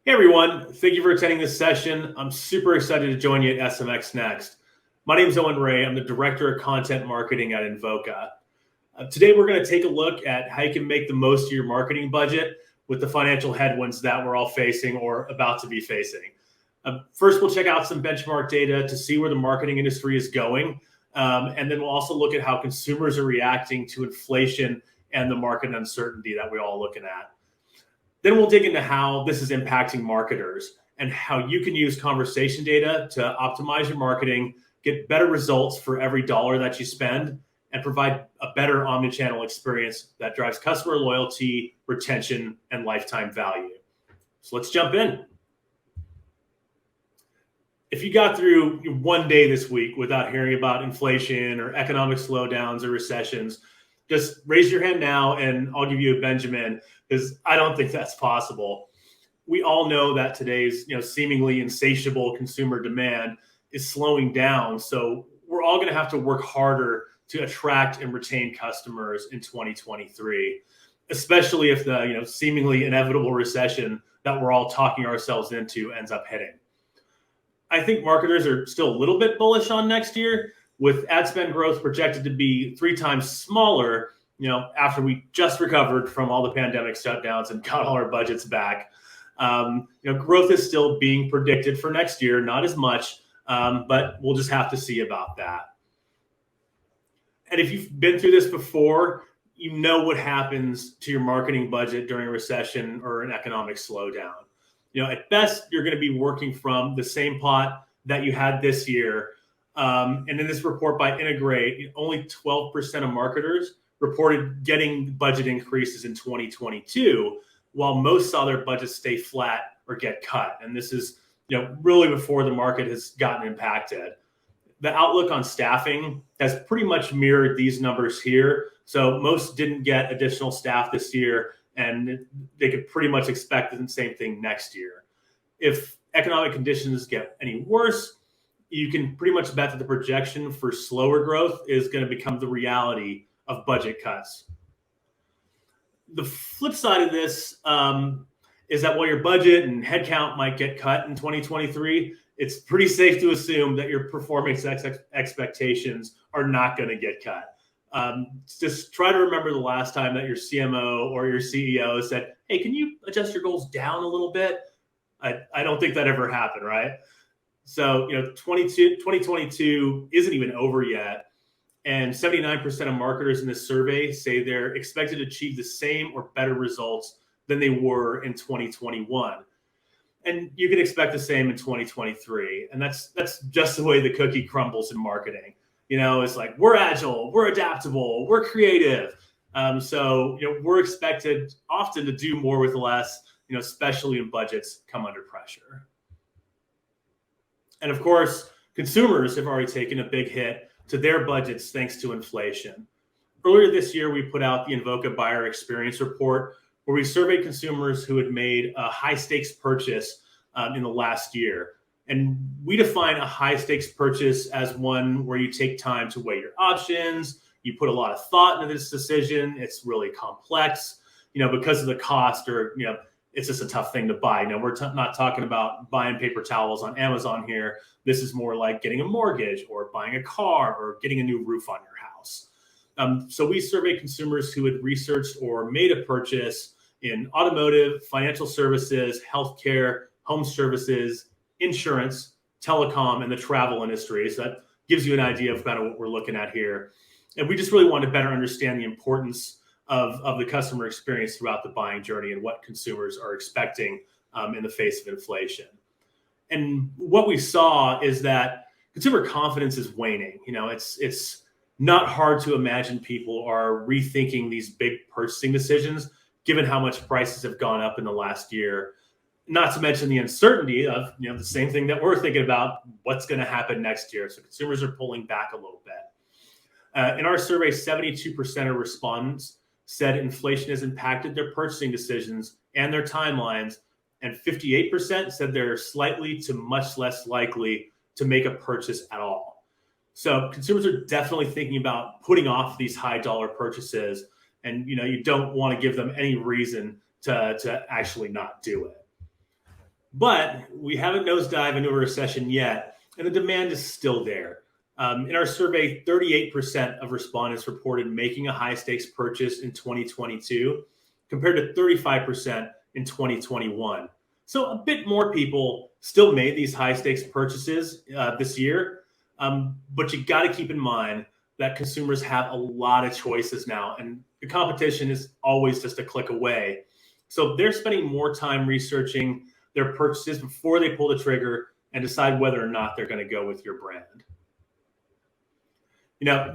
Hey everyone, thank you for attending this session. I'm super excited to join you at SMX Next. My name is Owen Ray. I'm the Director of Content Marketing at Invoca. Today we're going to take a look at how you can make the most of your marketing budget with the financial headwinds that we're all facing or about to be facing. First, we'll check out some benchmark data to see where the marketing industry is going. And then we'll also look at how consumers are reacting to inflation and the market uncertainty that we're all looking at. Then we'll dig into how this is impacting marketers and how you can use conversation data to optimize your marketing, get better results for every dollar that you spend, and provide a better omnichannel experience that drives customer loyalty, retention, and lifetime value. So let's jump in. If you got through one day this week without hearing about inflation or economic slowdowns or recessions, just raise your hand now and I'll give you a Benjamin, because I don't think that's possible. We all know that today's seemingly insatiable consumer demand is slowing down. So we're all going to have to work harder to attract and retain customers in 2023, especially if the seemingly inevitable recession that we're all talking ourselves into ends up hitting. I think marketers are still a little bit bullish on next year, with ad spend growth projected to be 3 times smaller, after we just recovered from all the pandemic shutdowns and got all our budgets back. Growth is still being predicted for next year, not as much, but we'll just have to see about that. And if you've been through this before, you know what happens to your marketing budget during a recession or an economic slowdown. At best, you're going to be working from the same pot that you had this year. And in this report by Integrate, only 12% of marketers reported getting budget increases in 2022, while most saw their budgets stay flat or get cut. And this is really before the market has gotten impacted. The outlook on staffing has pretty much mirrored these numbers here. So most didn't get additional staff this year, and they could pretty much expect the same thing next year. If economic conditions get any worse, you can pretty much bet that the projection for slower growth is going to become the reality of budget cuts. The flip side of this is that while your budget and headcount might get cut in 2023, it's pretty safe to assume that your performance expectations are not going to get cut. Just try to remember the last time that your CMO or your CEO said, hey, can you adjust your goals down a little bit? I don't think that ever happened, right? So, 2022 isn't even over yet. And 79% of marketers in this survey say they're expected to achieve the same or better results than they were in 2021. And you can expect the same in 2023. And that's just the way the cookie crumbles in marketing. It's like, we're agile, we're adaptable, we're creative. So we're expected often to do more with less, especially when budgets come under pressure. And of course, consumers have already taken a big hit to their budgets thanks to inflation. Earlier this year, we put out the Invoca Buyer Experience Report, where we surveyed consumers who had made a high-stakes purchase in the last year. And we define a high-stakes purchase as one where you take time to weigh your options, you put a lot of thought into this decision, it's really complex, because of the cost, or, it's just a tough thing to buy. We're not talking about buying paper towels on Amazon here. This is more like getting a mortgage or buying a car or getting a new roof on your house. So we surveyed consumers who had researched or made a purchase in automotive, financial services, healthcare, home services, insurance, telecom, and the travel industry. So that gives you an idea of kind of what we're looking at here. And we just really want to better understand the importance of the customer experience throughout the buying journey and what consumers are expecting in the face of inflation. And what we saw is that consumer confidence is waning. It's not hard to imagine people are rethinking these big purchasing decisions, given how much prices have gone up in the last year. Not to mention the uncertainty of the same thing that we're thinking about, what's going to happen next year. So consumers are pulling back a little bit. In our survey, 72% of respondents said inflation has impacted their purchasing decisions and their timelines, and 58% said they're slightly to much less likely to make a purchase at all. So consumers are definitely thinking about putting off these high dollar purchases, and you don't want to give them any reason to actually not do it. But we haven't nosedive into a recession yet, and the demand is still there. In our survey, 38% of respondents reported making a high stakes purchase in 2022 compared to 35% in 2021. So a bit more people still made these high stakes purchases this year. But you got to keep in mind that consumers have a lot of choices now, and the competition is always just a click away. So they're spending more time researching their purchases before they pull the trigger and decide whether or not they're going to go with your brand.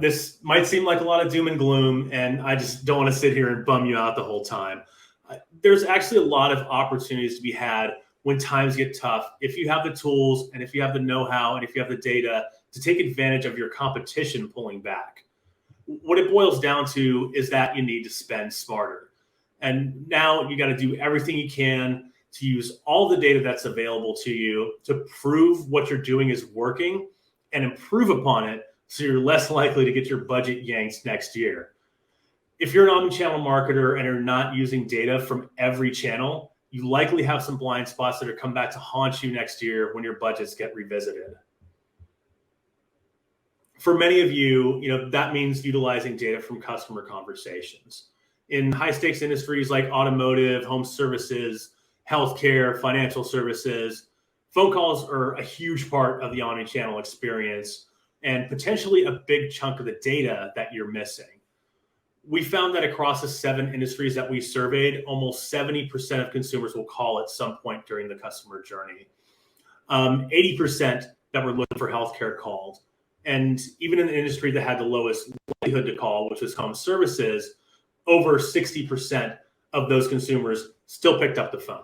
This might seem like a lot of doom and gloom, and I just don't want to sit here and bum you out the whole time. There's actually a lot of opportunities to be had when times get tough. If you have the tools and if you have the know-how and if you have the data to take advantage of your competition pulling back. What it boils down to is that you need to spend smarter. And now you got to do everything you can to use all the data that's available to you to prove what you're doing is working and improve upon it so you're less likely to get your budget yanked next year. If you're an omnichannel marketer and are not using data from every channel, you likely have some blind spots that are come back to haunt you next year when your budgets get revisited. For many of you, that means utilizing data from customer conversations. In high stakes industries like automotive, home services, healthcare, financial services, phone calls are a huge part of the omnichannel experience and potentially a big chunk of the data that you're missing. We found that across the 7 industries that we surveyed, almost 70% of consumers will call at some point during the customer journey. 80% that were looking for healthcare called. And even in the industry that had the lowest likelihood to call, which was home services, over 60% of those consumers still picked up the phone.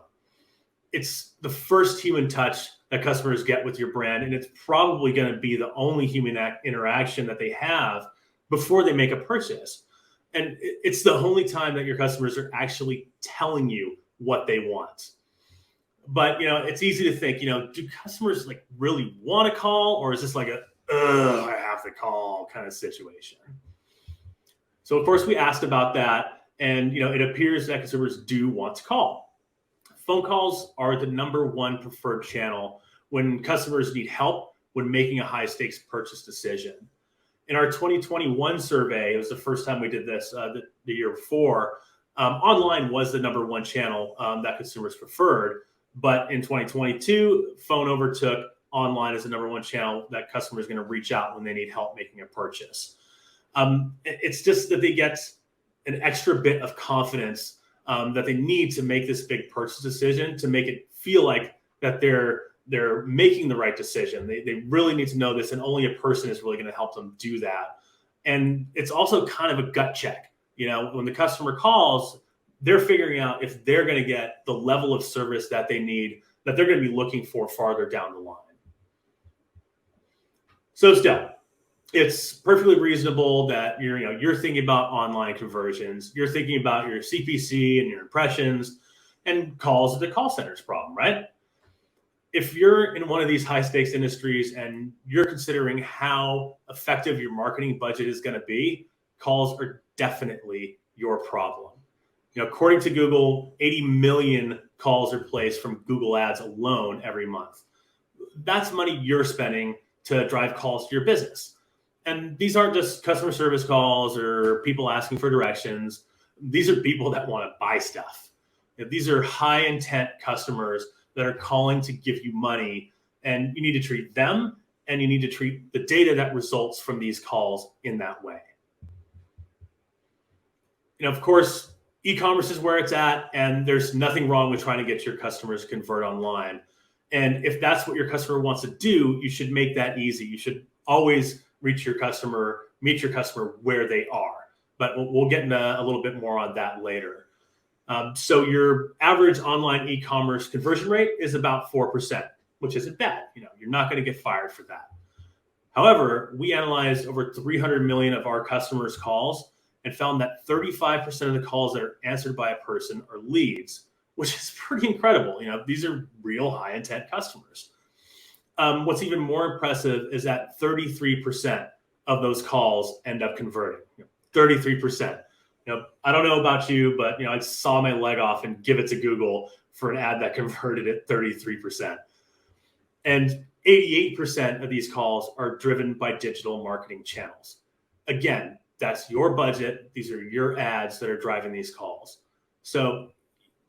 It's the first human touch that customers get with your brand, and it's probably going to be the only human interaction that they have before they make a purchase. And it's the only time that your customers are actually telling you what they want. But, it's easy to think, do customers really want to call, or is this like I have to call kind of situation? So, of course, we asked about that, and, it appears that consumers do want to call. Phone calls are the #1 preferred channel when customers need help when making a high stakes purchase decision. In our 2021 survey, it was the first time we did this the year before, online was the #1 channel that consumers preferred. But in 2022, phone overtook online as the #1 channel that customers are going to reach out when they need help making a purchase. It's just that they get an extra bit of confidence that they need to make this big purchase decision to make it feel like that they're making the right decision. They really need to know this, and only a person is really going to help them do that. And it's also kind of a gut check. When the customer calls, they're figuring out if they're going to get the level of service that they need, that they're going to be looking for farther down the line. So still, it's perfectly reasonable that you're thinking about online conversions. You're thinking about your CPC and your impressions and calls at the call center's problem, right? If you're in one of these high stakes industries and you're considering how effective your marketing budget is going to be, calls are definitely your problem. According to Google, 80 million calls are placed from Google Ads alone every month. That's money you're spending to drive calls to your business. And these aren't just customer service calls or people asking for directions. These are people that want to buy stuff. These are high intent customers that are calling to give you money, and you need to treat them, and you need to treat the data that results from these calls in that way. Of course, e-commerce is where it's at, and there's nothing wrong with trying to get your customers to convert online. And if that's what your customer wants to do, you should make that easy. You should always meet your customer where they are. But we'll get into a little bit more on that later. So your average online e-commerce conversion rate is about 4%, which isn't bad. You're not going to get fired for that. However, we analyzed over 300 million of our customers' calls and found that 35% of the calls that are answered by a person are leads, which is pretty incredible. These are real high intent customers. What's even more impressive is that 33% of those calls end up converting. 33%. I don't know about you, but I saw my leg off and give it to Google for an ad that converted at 33%. And 88% of these calls are driven by digital marketing channels. Again, that's your budget. These are your ads that are driving these calls. So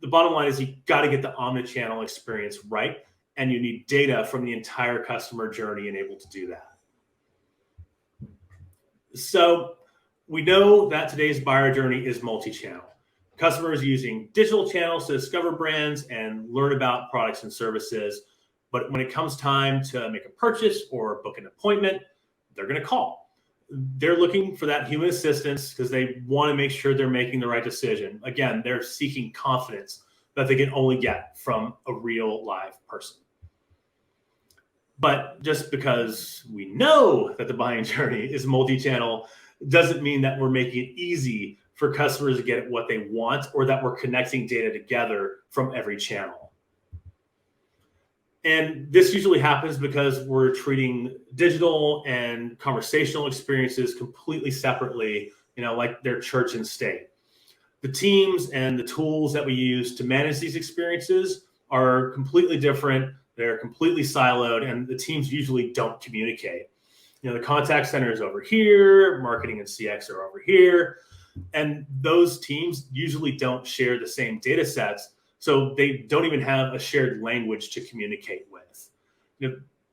the bottom line is you got to get the omnichannel experience right, and you need data from the entire customer journey and able to do that. So we know that today's buyer journey is multi-channel. Customers using digital channels to discover brands and learn about products and services. But when it comes time to make a purchase or book an appointment, they're going to call. They're looking for that human assistance because they want to make sure they're making the right decision. Again, they're seeking confidence that they can only get from a real live person. But just because we know that the buying journey is multi-channel doesn't mean that we're making it easy for customers to get what they want, or that we're connecting data together from every channel. And this usually happens because we're treating digital and conversational experiences completely separately, like they're church and state. The teams and the tools that we use to manage these experiences are completely different. They're completely siloed, and the teams usually don't communicate. The contact center is over here, marketing and CX are over here, and those teams usually don't share the same data sets, so they don't even have a shared language to communicate with.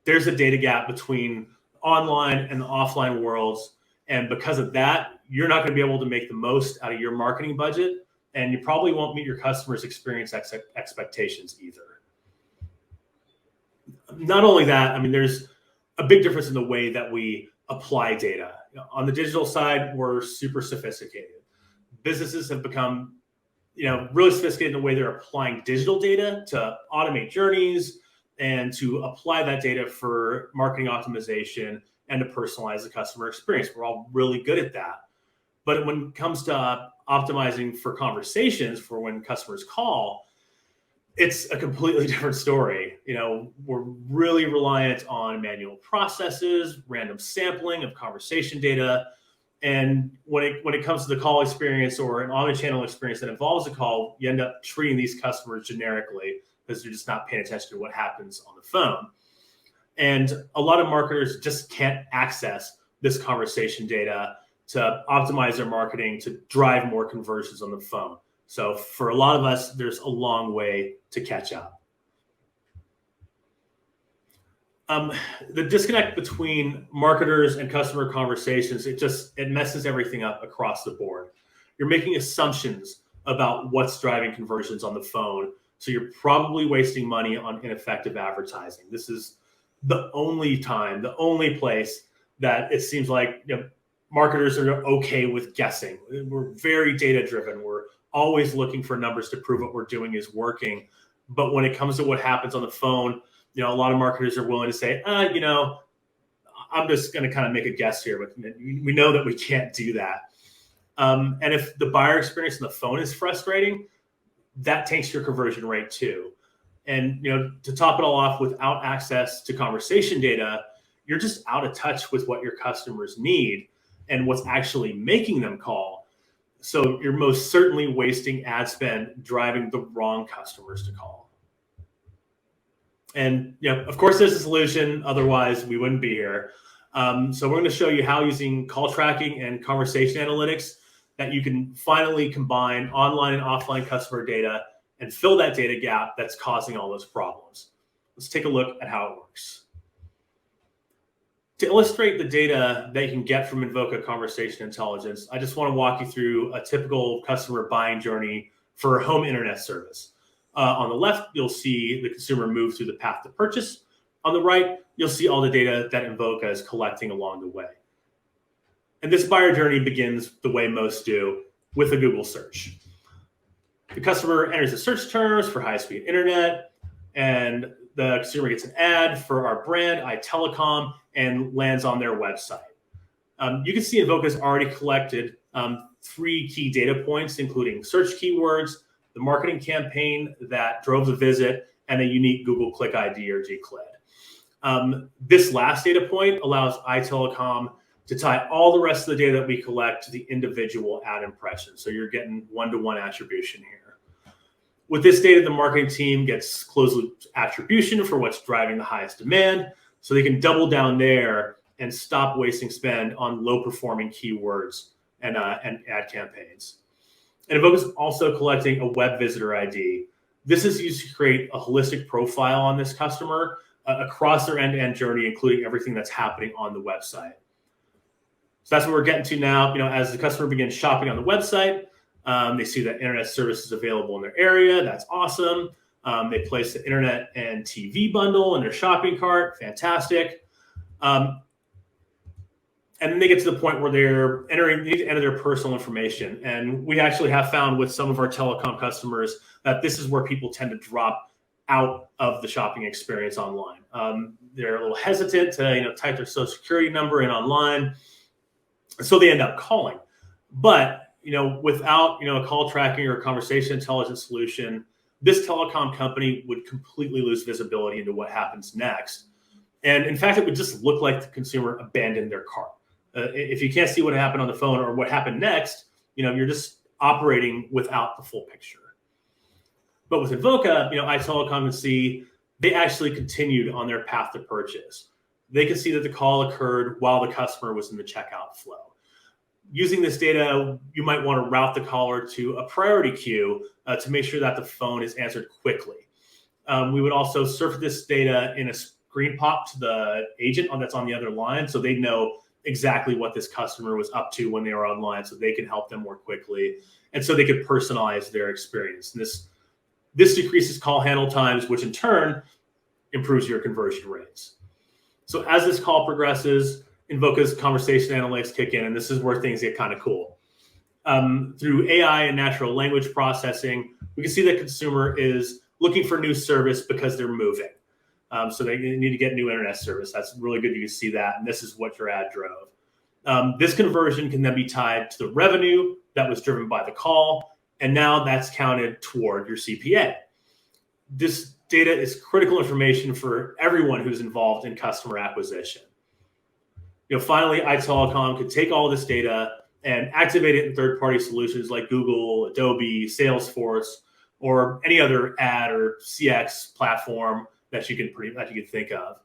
There's a data gap between online and the offline worlds, and because of that, you're not going to be able to make the most out of your marketing budget, and you probably won't meet your customers' experience expectations either. Not only that, there's a big difference in the way that we apply data. On the digital side, we're super sophisticated. Businesses have become, really sophisticated in the way they're applying digital data to automate journeys and to apply that data for marketing optimization and to personalize the customer experience. We're all really good at that. But when it comes to optimizing for conversations, for when customers call, it's a completely different story. We're really reliant on manual processes, random sampling of conversation data. And when it comes to the call experience or an omnichannel experience that involves a call, you end up treating these customers generically because you're just not paying attention to what happens on the phone. And a lot of marketers just can't access this conversation data to optimize their marketing, to drive more conversions on the phone. So for a lot of us, there's a long way to catch up. The disconnect between marketers and customer conversations, it messes everything up across the board. You're making assumptions about what's driving conversions on the phone, so you're probably wasting money on ineffective advertising. This is the only place that it seems like marketers are okay with guessing. We're very data driven. We're always looking for numbers to prove what we're doing is working. But when it comes to what happens on the phone, a lot of marketers are willing to say, I'm just going to kind of make a guess here, but we know that we can't do that. And if the buyer experience on the phone is frustrating, that takes your conversion rate too. And to top it all off, without access to conversation data, you're just out of touch with what your customers need and what's actually making them call. So you're most certainly wasting ad spend driving the wrong customers to call. And of course, there's a solution. Otherwise, we wouldn't be here. So we're going to show you how, using call tracking and conversation analytics, that you can finally combine online and offline customer data and fill that data gap that's causing all those problems. Let's take a look at how it works. To illustrate the data that you can get from Invoca Conversation Intelligence, I just want to walk you through a typical customer buying journey for a home internet service. On the left, you'll see the consumer move through the path to purchase. On the right, you'll see all the data that Invoca is collecting along the way. And this buyer journey begins the way most do, with a Google search. The customer enters the search terms for high-speed internet, and the consumer gets an ad for our brand, iTelecom, and lands on their website. You can see Invoca's already collected 3 key data points, including search keywords, the marketing campaign that drove the visit, and a unique Google Click ID or Gclid. This last data point allows iTelecom to tie all the rest of the data that we collect to the individual ad impression. So you're getting one-to-one attribution here. With this data, the marketing team gets closed loop attribution for what's driving the highest demand, so they can double down there and stop wasting spend on low-performing keywords and ad campaigns. And Evoke is also collecting a web visitor ID. This is used to create a holistic profile on this customer across their end-to-end journey, including everything that's happening on the website. So that's what we're getting to now. As the customer begins shopping on the website, they see that internet service is available in their area. That's awesome. They place the internet and TV bundle in their shopping cart. Fantastic. And then they get to the point where they need to enter their personal information. And we actually have found with some of our telecom customers that this is where people tend to drop out of the shopping experience online. They're a little hesitant to type their social security number in online. So they end up calling. But without a call tracking or a conversation intelligence solution, this telecom company would completely lose visibility into what happens next. And in fact, it would just look like the consumer abandoned their cart. If you can't see what happened on the phone or what happened next, you're just operating without the full picture. But with Invoca, iTelecom can see they actually continued on their path to purchase. They can see that the call occurred while the customer was in the checkout flow. Using this data, you might want to route the caller to a priority queue to make sure that the phone is answered quickly. We would also surface this data in a screen pop to the agent that's on the other line, so they know exactly what this customer was up to when they were online, so they can help them more quickly, and so they could personalize their experience. And this decreases call handle times, which in turn improves your conversion rates. So as this call progresses, Invoca's conversation analytics kick in, and this is where things get kind of cool. Through AI and natural language processing, we can see that consumer is looking for new service because they're moving. So they need to get new internet service. That's really good. You can see that. And this is what your ad drove. This conversion can then be tied to the revenue that was driven by the call. And now that's counted toward your CPA. This data is critical information for everyone who's involved in customer acquisition. Finally, iTelecom could take all this data and activate it in third-party solutions like Google, Adobe, Salesforce, or any other ad or CX platform that you can think of.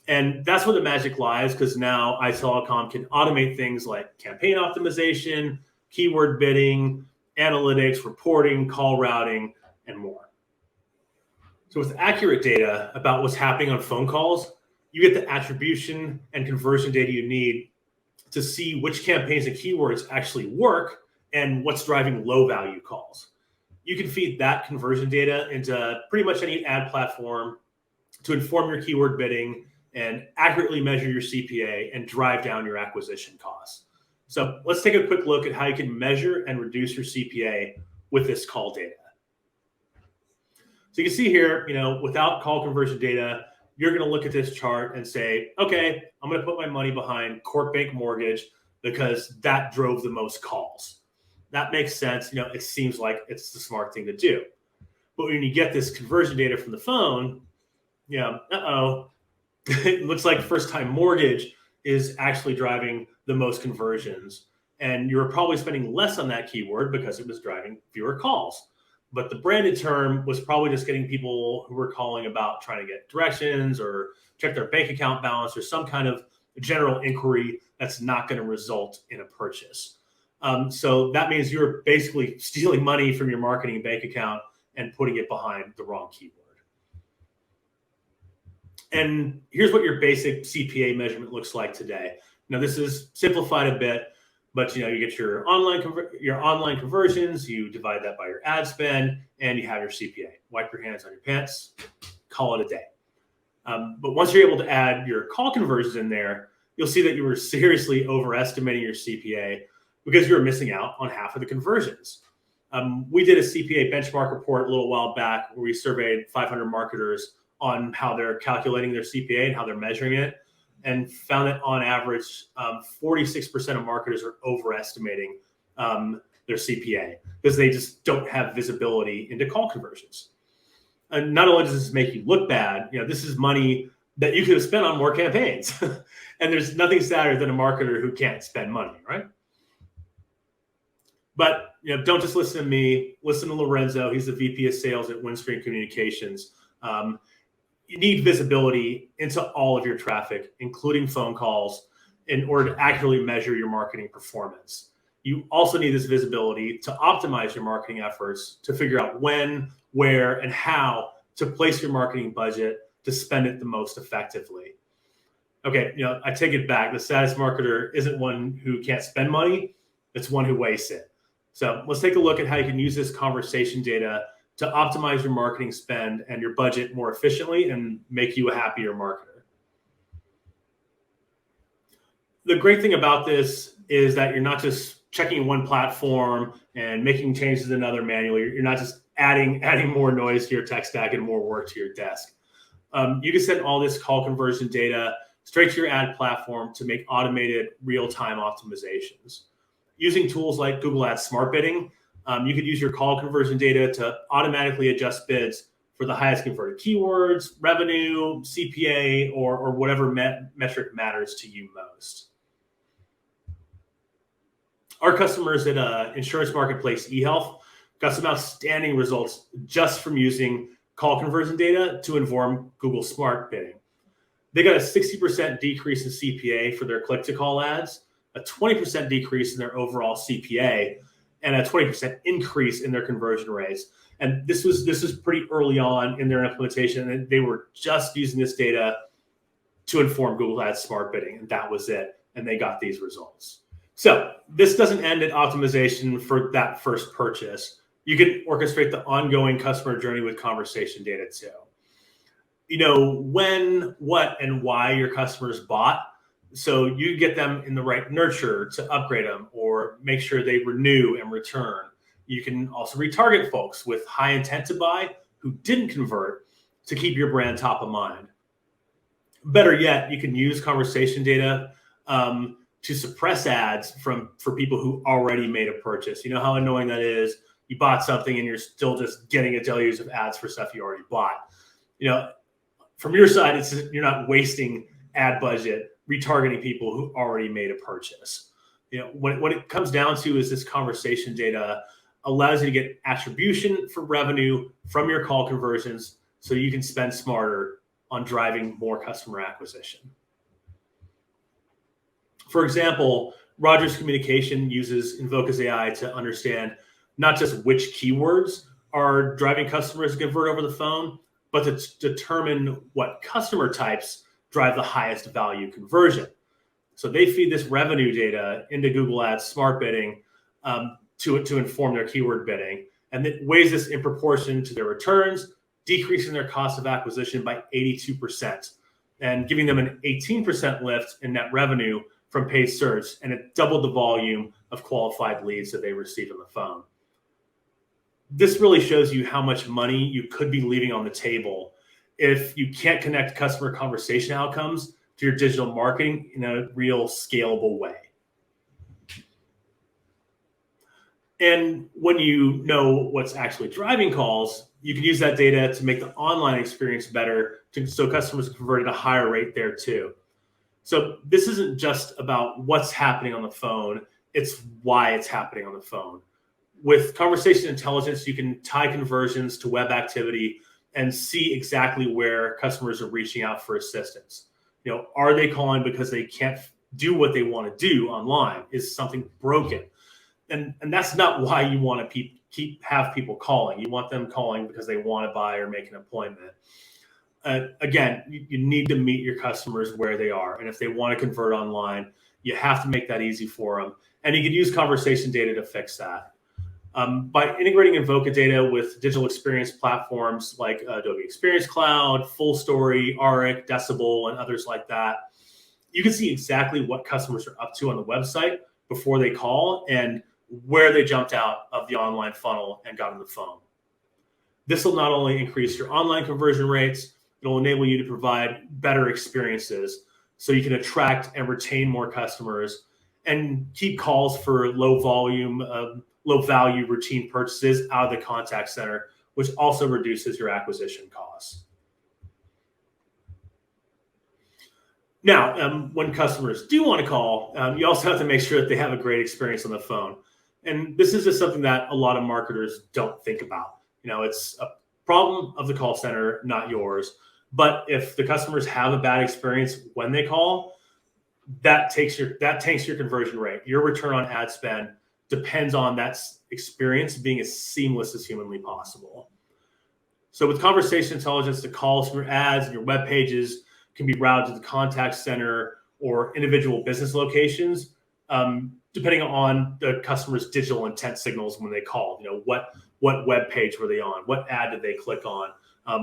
And that's where the magic lies, because now iTelecom can automate things like campaign optimization, keyword bidding, analytics, reporting, call routing, and more. So with accurate data about what's happening on phone calls, you get the attribution and conversion data you need to see which campaigns and keywords actually work and what's driving low value calls. You can feed that conversion data into pretty much any ad platform to inform your keyword bidding and accurately measure your CPA and drive down your acquisition costs. So let's take a quick look at how you can measure and reduce your CPA with this call data. So you can see here, without call conversion data, you're going to look at this chart and say, okay, I'm going to put my money behind Corp Bank Mortgage because that drove the most calls. That makes sense. It seems like it's the smart thing to do. But when you get this conversion data from the phone, it looks like First Time Mortgage is actually driving the most conversions. And you're probably spending less on that keyword because it was driving fewer calls. But the branded term was probably just getting people who were calling about trying to get directions or check their bank account balance or some kind of general inquiry that's not going to result in a purchase. So that means you're basically stealing money from your marketing bank account and putting it behind the wrong keyword. And here's what your basic CPA measurement looks like today. Now, this is simplified a bit, but you get your online conversions, you divide that by your ad spend, and you have your CPA. Wipe your hands on your pants, call it a day. But once you're able to add your call conversions in there, you'll see that you were seriously overestimating your CPA because you were missing out on half of the conversions. We did a CPA benchmark report a little while back where we surveyed 500 marketers on how they're calculating their CPA and how they're measuring it, and found that on average, 46% of marketers are overestimating their CPA because they just don't have visibility into call conversions. And not only does this make you look bad, this is money that you could have spent on more campaigns. And there's nothing sadder than a marketer who can't spend money, right? But don't just listen to me. Listen to Lorenzo. He's the VP of Sales at Windstream Communications. You need visibility into all of your traffic, including phone calls, in order to accurately measure your marketing performance. You also need this visibility to optimize your marketing efforts, to figure out when, where, and how to place your marketing budget to spend it the most effectively. Okay, I take it back. The saddest marketer isn't one who can't spend money. It's one who wastes it. So let's take a look at how you can use this conversation data to optimize your marketing spend and your budget more efficiently and make you a happier marketer. The great thing about this is that you're not just checking one platform and making changes in another manually. You're not just adding more noise to your tech stack and more work to your desk. You can send all this call conversion data straight to your ad platform to make automated real-time optimizations. Using tools like Google Ads Smart Bidding, you could use your call conversion data to automatically adjust bids for the highest converted keywords, revenue, CPA, or whatever metric matters to you most. Our customers at insurance marketplace eHealth got some outstanding results just from using call conversion data to inform Google Smart Bidding. They got a 60% decrease in CPA for their click-to-call ads, a 20% decrease in their overall CPA, and a 20% increase in their conversion rates. And this was pretty early on in their implementation, and they were just using this data to inform Google Ads Smart Bidding, and that was it. And they got these results. So this doesn't end at optimization for that first purchase. You can orchestrate the ongoing customer journey with conversation data too. You know when, what, and why your customers bought, so you get them in the right nurture to upgrade them or make sure they renew and return. You can also retarget folks with high intent to buy who didn't convert to keep your brand top of mind. Better yet, you can use conversation data to suppress ads for people who already made a purchase. You know how annoying that is? You bought something and you're still just getting a deluge of ads for stuff you already bought. From your side, you're not wasting ad budget retargeting people who already made a purchase. What it comes down to is this conversation data allows you to get attribution for revenue from your call conversions so you can spend smarter on driving more customer acquisition. For example, Rogers Communication uses Invoca's AI to understand not just which keywords are driving customers to convert over the phone, but to determine what customer types drive the highest value conversion. So they feed this revenue data into Google Ads Smart Bidding to inform their keyword bidding, and it weighs this in proportion to their returns, decreasing their cost of acquisition by 82% and giving them an 18% lift in net revenue from paid search, and it doubled the volume of qualified leads that they received on the phone. This really shows you how much money you could be leaving on the table if you can't connect customer conversation outcomes to your digital marketing in a real scalable way. And when you know what's actually driving calls, you can use that data to make the online experience better so customers convert at a higher rate there too. So this isn't just about what's happening on the phone, it's why it's happening on the phone. With conversation intelligence, you can tie conversions to web activity and see exactly where customers are reaching out for assistance. Are they calling because they can't do what they want to do online? Is something broken? And that's not why you want to have people calling. You want them calling because they want to buy or make an appointment. Again, you need to meet your customers where they are. And if they want to convert online, you have to make that easy for them. And you can use conversation data to fix that. By integrating Invoca data with digital experience platforms like Adobe Experience Cloud, FullStory, Auric, Decibel, and others like that, you can see exactly what customers are up to on the website before they call and where they jumped out of the online funnel and got on the phone. This will not only increase your online conversion rates, it will enable you to provide better experiences so you can attract and retain more customers and keep calls for low value routine purchases out of the contact center, which also reduces your acquisition costs. Now, when customers do want to call, you also have to make sure that they have a great experience on the phone. And this is just something that a lot of marketers don't think about. It's a problem of the call center, not yours. But if the customers have a bad experience when they call, that tanks your conversion rate. Your return on ad spend depends on that experience being as seamless as humanly possible. So with conversation intelligence, the calls from your ads and your web pages can be routed to the contact center or individual business locations, depending on the customer's digital intent signals when they call. What web page were they on? What ad did they click on?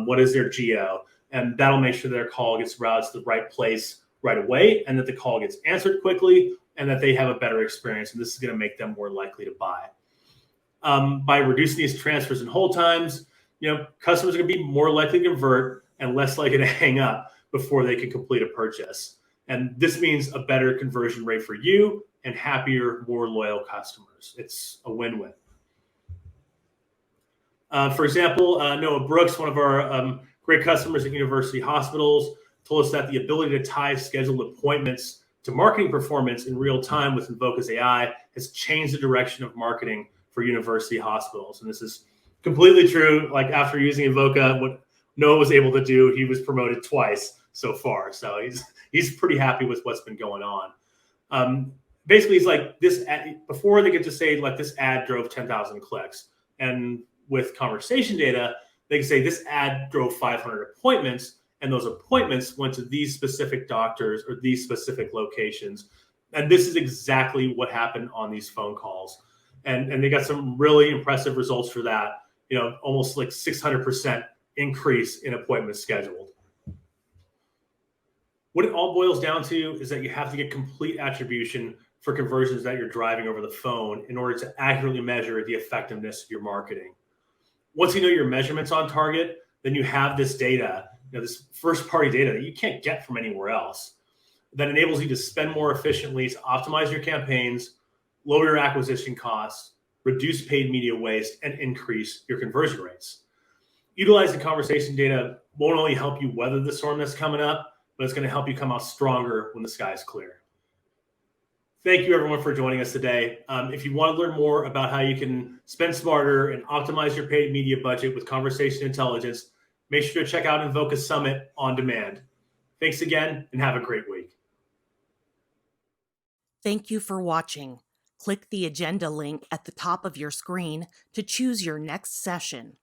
What is their geo? And that'll make sure their call gets routed to the right place right away, and that the call gets answered quickly, and that they have a better experience. And this is going to make them more likely to buy. By reducing these transfers and hold times, customers are going to be more likely to convert and less likely to hang up before they can complete a purchase. And this means a better conversion rate for you and happier, more loyal customers. It's a win-win. For example, Noah Brooks, one of our great customers at university hospitals, told us that the ability to tie scheduled appointments to marketing performance in real time with Invoca's AI has changed the direction of marketing for university hospitals. And this is completely true. Like, after using Invoca, what Noah was able to do, he was promoted twice so far. So he's pretty happy with what's been going on. Basically, he's like, this ad, before they get to say, like, this ad drove 10,000 clicks. And with conversation data, they can say this ad drove 500 appointments, and those appointments went to these specific doctors or these specific locations. And this is exactly what happened on these phone calls. And they got some really impressive results for that. Almost like 600% increase in appointments scheduled. What it all boils down to is that you have to get complete attribution for conversions that you're driving over the phone in order to accurately measure the effectiveness of your marketing. Once you know your measurements on target, then you have this data, this first-party data that you can't get from anywhere else, that enables you to spend more efficiently to optimize your campaigns, lower your acquisition costs, reduce paid media waste, and increase your conversion rates. Utilizing conversation data won't only help you weather the storm that's coming up, but it's going to help you come out stronger when the sky is clear. Thank you, everyone, for joining us today. If you want to learn more about how you can spend smarter and optimize your paid media budget with conversation intelligence, make sure to check out Invoca Summit on demand. Thanks again, and have a great week. Thank you for watching. Click the agenda link at the top of your screen to choose your next session.